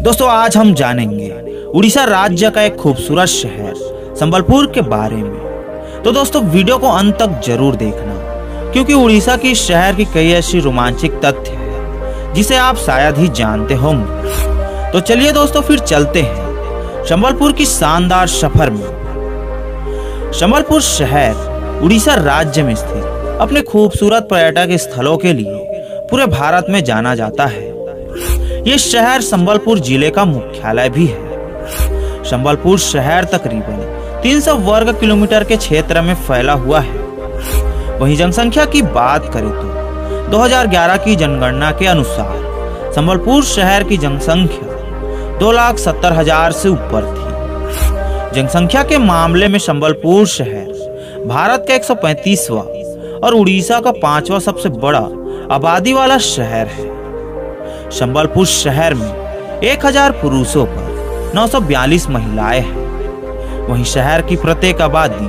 दोस्तों आज हम जानेंगे उड़ीसा राज्य का एक खूबसूरत शहर संबलपुर के बारे में। तो दोस्तों वीडियो को अंत तक जरूर देखना, क्योंकि उड़ीसा की शहर की कई ऐसी रोमांचक तथ्य है जिसे आप शायद ही जानते होंगे। तो चलिए दोस्तों फिर चलते हैं संबलपुर की शानदार सफर में। संबलपुर शहर उड़ीसा राज्य में स्थित अपने खूबसूरत पर्यटक स्थलों के लिए पूरे भारत में जाना जाता है। ये शहर संबलपुर जिले का मुख्यालय भी है। संबलपुर शहर तकरीबन 300 वर्ग किलोमीटर के क्षेत्र में फैला हुआ है। वहीं जनसंख्या की बात करें तो 2011 की जनगणना के अनुसार संबलपुर शहर की जनसंख्या 2,70,000 से ऊपर थी। जनसंख्या के मामले में संबलपुर शहर भारत का 135वां और उड़ीसा का 5वां सबसे बड़ा आबादी वाला शहर है। संबलपुर शहर में 1000 पुरुषों पर 942 महिलाएं हैं। वहीं शहर की प्रत्येक आबादी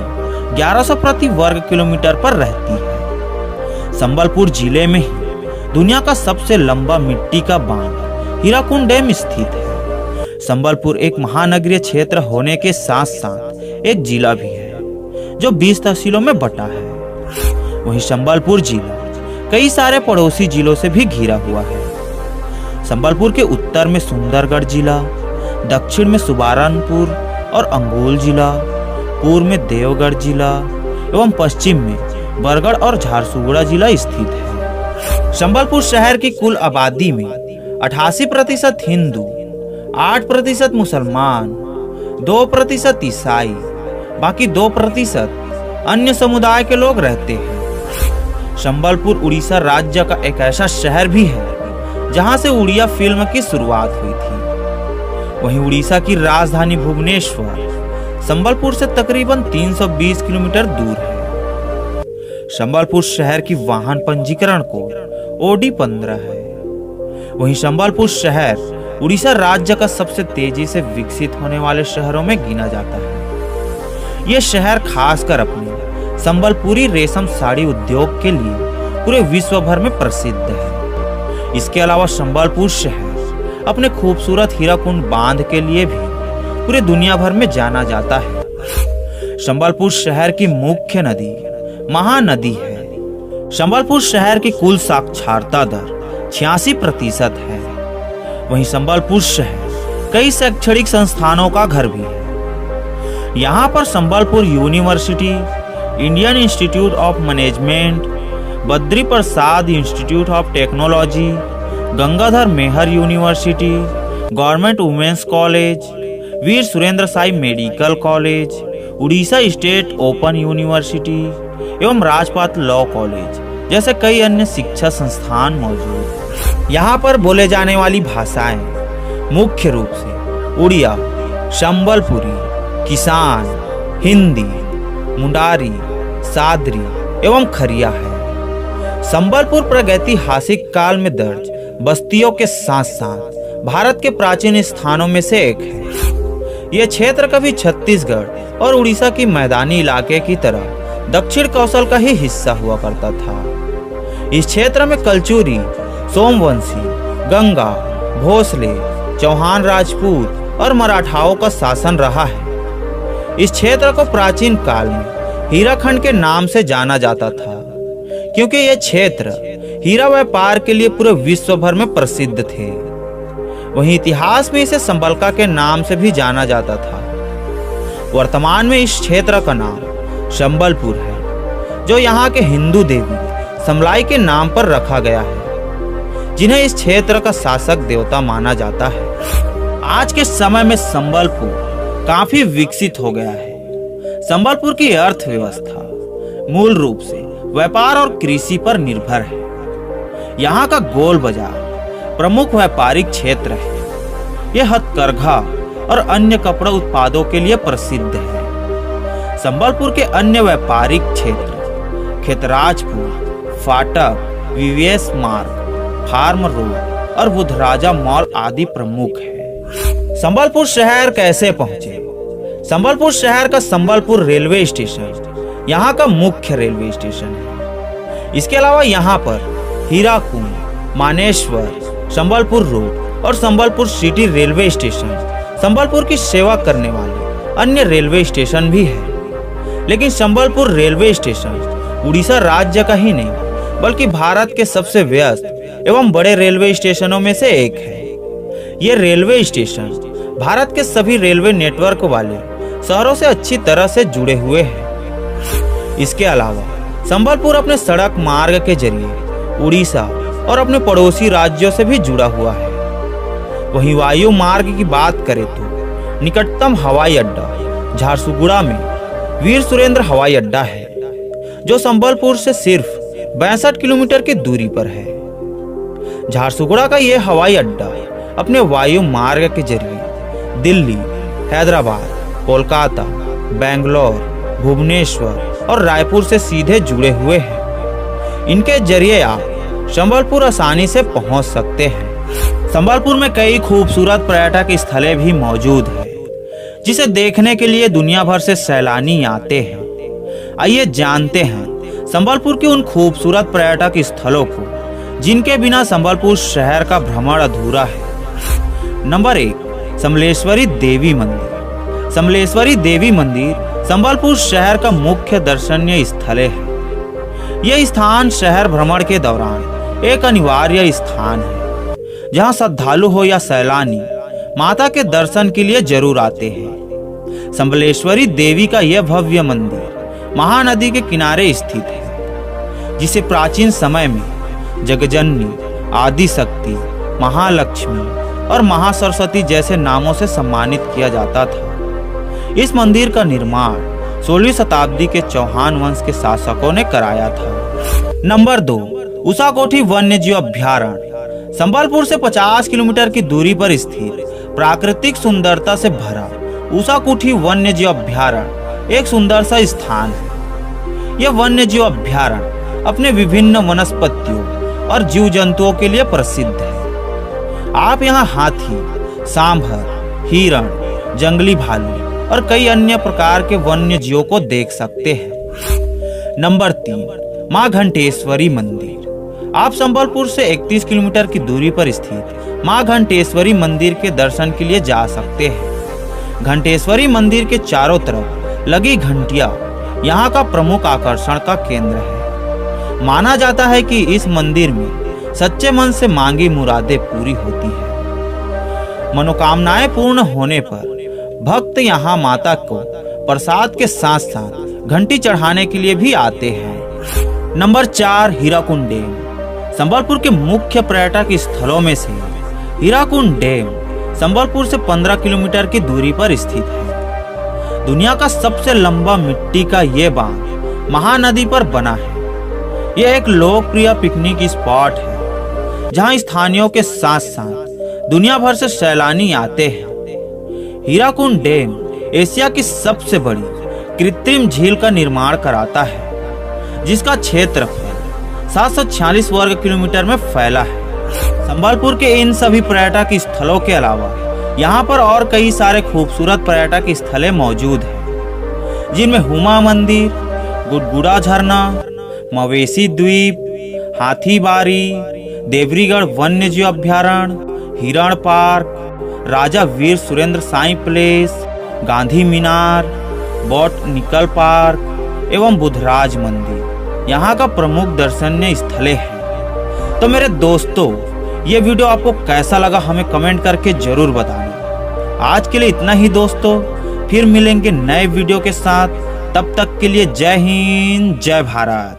1100 प्रति वर्ग किलोमीटर पर रहती है। संबलपुर जिले में ही दुनिया का सबसे लंबा मिट्टी का बांध हीराकुंड डैम स्थित है। संबलपुर एक महानगरीय क्षेत्र होने के साथ साथ एक जिला भी है जो 20 तहसीलों में बटा है। वहीं संबलपुर जिला कई सारे पड़ोसी जिलों से भी घिरा हुआ है। संबलपुर के उत्तर में सुंदरगढ़ जिला, दक्षिण में सुबारनपुर और अंगोल जिला, पूर्व में देवगढ़ जिला एवं पश्चिम में बरगढ़ और झारसुगुड़ा जिला स्थित है। संबलपुर शहर की कुल आबादी में 88% हिंदू, 8% मुसलमान, 2% ईसाई, बाकी 2% अन्य समुदाय के लोग रहते हैं। संबलपुर उड़ीसा राज्य का एक ऐसा शहर भी है जहां से उड़िया फिल्म की शुरुआत हुई थी। वहीं उड़ीसा की राजधानी भुवनेश्वर संबलपुर से तकरीबन 320 किलोमीटर दूर है। संबलपुर शहर की वाहन पंजीकरण कोड OD15 है। वहीं संबलपुर शहर उड़ीसा राज्य का सबसे तेजी से विकसित होने वाले शहरों में गिना जाता है। यह शहर खासकर अपने संबलपुरी रेशम साड़ी उद्योग के लिए पूरे विश्व भर में प्रसिद्ध है। इसके अलावा संबलपुर शहर अपने खूबसूरत हीराकुंड बांध के लिए भी पूरे दुनिया भर में जाना जाता है। संबलपुर शहर की मुख्य नदी महानदी है। संबलपुर शहर की कुल साक्षरता दर 86% है। वहीं संबलपुर शहर कई शैक्षणिक संस्थानों का घर भी है। यहाँ पर Sambalpur university, Indian institute of management, Badri Prasad institute of technology, Gangadhar Meher university, government women's college, Veer Surendra Sai medical college, Orissa state open university एवं राजपाट लॉ कॉलेज जैसे कई अन्य शिक्षा संस्थान मौजूद हैं। यहाँ पर बोले जाने वाली भाषाएं मुख्य रूप से उड़िया, संबलपुरी, किसान, हिंदी, मुंडारी, सादरी एवं खरिया है। संबलपुर प्रागैतिहासिक काल में दर्ज बस्तियों के साथ साथ भारत के प्राचीन स्थानों में से एक है। यह क्षेत्र कभी छत्तीसगढ़ और उड़ीसा की मैदानी इलाके की तरह दक्षिण कौशल का ही हिस्सा हुआ करता था। इस क्षेत्र में कलचुरी, सोमवंशी, गंगा, भोसले, चौहान राजपूत और मराठाओं का शासन रहा है। इस क्षेत्र को प्राचीन काल में हीराखंड के नाम से जाना जाता था, क्योंकि यह क्षेत्र हीरा व्यापार के लिए पूरे विश्व भर में प्रसिद्ध थे। वहीं इतिहास में इसे संबलका के नाम से भी जाना जाता था। वर्तमान में इस क्षेत्र का नाम संबलपुर है, जो यहाँ के हिंदू देवी समलाई के नाम पर रखा गया है, जिन्हें इस क्षेत्र का शासक देवता माना जाता है। आज के समय में संबलपुर काफी विकसित हो गया है। संबलपुर की अर्थव्यवस्था मूल रूप से व्यापार और कृषि पर निर्भर है। यहाँ का गोल बाजार प्रमुख व्यापारिक क्षेत्र है। यह हथकरघा और अन्य कपड़ा उत्पादों के लिए प्रसिद्ध है। संबलपुर के अन्य व्यापारिक क्षेत्र खेतराजपुर, फाटक, विवेश मार्ग, फार्म रोड और बुधराजा मॉल आदि प्रमुख है। संबलपुर शहर कैसे पहुंचे? संबलपुर शहर का संबलपुर रेलवे स्टेशन यहाँ का मुख्य रेलवे स्टेशन है। इसके अलावा यहाँ पर हीराकुंड, मानेश्वर, संबलपुर रोड और Sambalpur city railway station Sambalpur की सेवा करने वाले अन्य रेलवे स्टेशन भी है। लेकिन संबलपुर रेलवे स्टेशन उड़ीसा राज्य का ही नहीं बल्कि भारत के सबसे व्यस्त एवं बड़े रेलवे स्टेशनों में से एक है। ये रेलवे स्टेशन भारत के सभी रेलवे नेटवर्क वाले शहरों से अच्छी तरह से जुड़े हुए हैं। इसके अलावा संबलपुर अपने सड़क मार्ग के जरिए उड़ीसा और अपने पड़ोसी राज्यों से भी जुड़ा हुआ है। वहीं वायु मार्ग की बात करें तो निकटतम हवाई अड्डा झारसुगुड़ा में वीर सुरेंद्र हवाई अड्डा है, जो संबलपुर से सिर्फ 62 किलोमीटर की दूरी पर है। झारसुगुड़ा का यह हवाई अड्डा अपने वायु मार्ग के जरिए दिल्ली, हैदराबाद, कोलकाता, बेंगलोर, भुवनेश्वर और रायपुर से सीधे जुड़े हुए हैं। इनके जरिए आप संबलपुर आसानी से पहुंच सकते हैं। संबलपुर में कई खूबसूरत पर्यटक स्थलें भी मौजूद हैं, जिसे देखने के लिए दुनिया भर से सैलानी आते हैं। आइए जानते हैं संबलपुर के उन खूबसूरत पर्यटक स्थलों को जिनके बिना संबलपुर शहर का भ्रमण अधूरा है। नंबर 1, समलेश्वरी देवी मंदिर। समलेश्वरी देवी मंदिर संबलपुर शहर का मुख्य दर्शनीय स्थल है। यह स्थान शहर भ्रमण के दौरान एक अनिवार्य स्थान है, जहां श्रद्धालु हो या सैलानी माता के दर्शन के लिए जरूर आते हैं। समलेश्वरी देवी का यह भव्य मंदिर महानदी के किनारे स्थित है, जिसे प्राचीन समय में जगजननी, आदि शक्ति, महालक्ष्मी और महासरस्वती जैसे नामों से सम्मानित किया जाता था। इस मंदिर का निर्माण 16वीं शताब्दी के चौहान वंश के शासकों ने कराया था। नंबर 2, उषाकोठी वन्यजीव अभ्यारण्य। संबलपुर से 50 किलोमीटर की दूरी पर स्थित प्राकृतिक सुंदरता से भरा उषाकोठी वन्यजीव अभ्यारण्य एक सुंदर सा स्थान है। यह वन्यजीव अभ्यारण्य अपने विभिन्न वनस्पतियों और जीव जंतुओं के लिए प्रसिद्ध है। आप यहाँ हाथी, सांभर, हिरण, जंगली भालू और कई अन्य प्रकार के वन्य जीवों को देख सकते हैं। नंबर 3, मां घंटेश्वरी मंदिर। आप संबलपुर से 31 किलोमीटर की दूरी पर स्थित मां घंटेश्वरी मंदिर के दर्शन के लिए जा सकते हैं। घंटेश्वरी मंदिर के चारों तरफ लगी घंटियां यहाँ का प्रमुख आकर्षण का केंद्र है। माना जाता है कि इस मंदिर में सच्चे मन से मांगी मुरादें पूरी होती है। मनोकामनाएं पूर्ण होने पर भक्त यहाँ माता को प्रसाद के साथ साथ घंटी चढ़ाने के लिए भी आते हैं। Number 4, Hirakud dam. संबलपुर के मुख्य पर्यटक स्थलों में से हीराकुंड डैम संबलपुर से 15 किलोमीटर की दूरी पर स्थित है। दुनिया का सबसे लंबा मिट्टी का ये बांध महानदी पर बना है। यह एक लोकप्रिय पिकनिक स्पॉट है, जहां स्थानीयों के साथ साथ दुनिया भर से सैलानी आते हैं। हीराकुंड डैम एशिया की सबसे बड़ी कृत्रिम झील का निर्माण कराता है, जिसका क्षेत्रफल 746 वर्ग किलोमीटर में फैला है। संबलपुर के इन सभी पर्यटक स्थलों के अलावा यहाँ पर और कई सारे खूबसूरत पर्यटक स्थलें मौजूद हैं, जिनमें हुमा मंदिर, गुडगुड़ा झरना, मवेशी द्वीप, हाथीबारी, देवरीगढ़ वन्यजीव अभ्यारण्य, हिरण पार्क, राजा वीर सुरेंद्र साई प्लेस, गांधी मीनार, बॉटनिकल पार्क एवं बुधराज मंदिर यहाँ का प्रमुख दर्शनीय स्थलें हैं। तो मेरे दोस्तों, ये वीडियो आपको कैसा लगा हमें कमेंट करके जरूर बताना। आज के लिए इतना ही दोस्तों, फिर मिलेंगे नए वीडियो के साथ। तब तक के लिए जय हिंद, जय भारत।